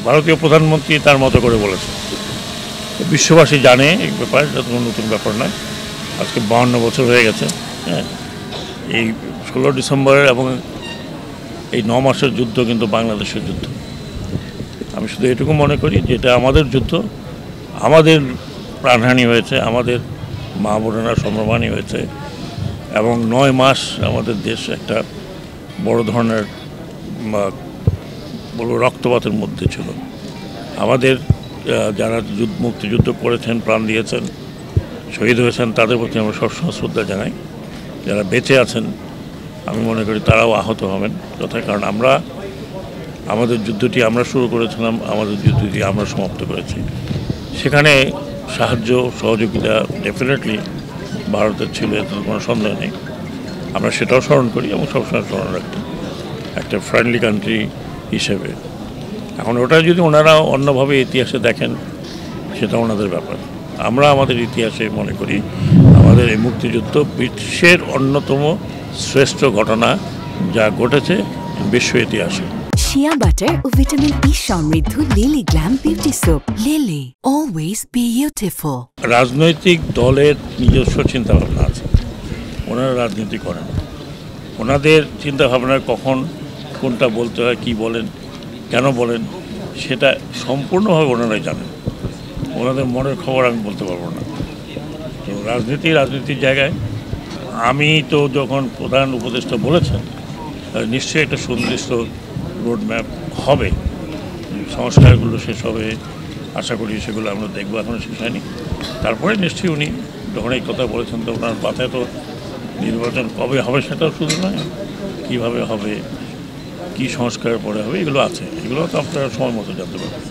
ভারতীয় প্রধানমন্ত্রী তার মতো করে বলেছেন। বিশ্ববাসী জানে এই ব্যাপার, এটা কোনো নতুন ব্যাপার নয়। আজকে 52 বছর হয়ে গেছে। হ্যাঁ, এই 16 ডিসেম্বরের এবং এই 9 মাসের যুদ্ধ কিন্তু বাংলাদেশের যুদ্ধ। আমি শুধু এটুকু মনে করি যে এটা আমাদের যুদ্ধ, আমাদের প্রাণহানি হয়েছে, আমাদের মা বোনেরা সম্ভ্রমানি হয়েছে এবং 9 মাস আমাদের দেশ একটা বড় ধরনের বলবো রক্তপাতের মধ্যে ছিল। আমাদের যারা মুক্তিযুদ্ধ করেছেন, প্রাণ দিয়েছেন, শহীদ হয়েছেন, তাদের প্রতি আমরা সবসময় শ্রদ্ধা জানাই। যারা বেঁচে আছেন আমি মনে করি তারাও আহত হবেন যথা, কারণ আমাদের যুদ্ধটি আমরা শুরু করেছিলাম, আমাদের যুদ্ধটি আমরা সমাপ্ত করেছি। সেখানে সাহায্য সহযোগিতা ডেফিনেটলি ভারতের ছিল, এতে কোনো সন্দেহ নেই। আমরা সেটাও স্মরণ করি এবং সবসময় স্মরণ রাখি একটা ফ্রেন্ডলি কান্ট্রি হিসেবে। এখন ওটা যদি ওনারা অন্যভাবে ইতিহাসে দেখেন সেটা ওনাদের ব্যাপার। আমরা আমাদের ইতিহাসে মনে করি আমাদের এই মুক্তিযুদ্ধ বিশ্বের অন্যতম শ্রেষ্ঠ ঘটনা যা ঘটেছে বিশ্ব ইতিহাসে। শিয়া বাটার ও ভিটামিন ই সমৃদ্ধ lily glam beauty soap. Lily, always beautiful. রাজনৈতিক দলের নিজস্ব চিন্তাভাবনা আছে, ওনারা রাজনীতি করেন। ওনাদের চিন্তাভাবনায় কখন কোনটা বলতে হয়, কি বলেন, কেন বলেন, সেটা সম্পূর্ণভাবে ওনারাই জানেন। ওনাদের মনের খবর আমি বলতে পারবো না। তো রাজনীতির জায়গায় আমি তো যখন প্রধান উপদেষ্টা বলেছেন নিশ্চয়ই একটা সুনির্দিষ্ট রোডম্যাপ হবে, সংস্কারগুলো শেষ হবে, আশা করি সেগুলো আমরা দেখবো, এখনও শেষ হয়নি। তারপরে নিশ্চয়ই উনি যখন এই কথা বলেছেন তো ওনার মাথায় তো নির্বাচন কবে হবে সেটাও শুধু নয়, কীভাবে হবে, কী সংস্কারের পরে হবে, এগুলো আছে, এগুলো তো আপনারা সময় মতো জানতে পারবেন।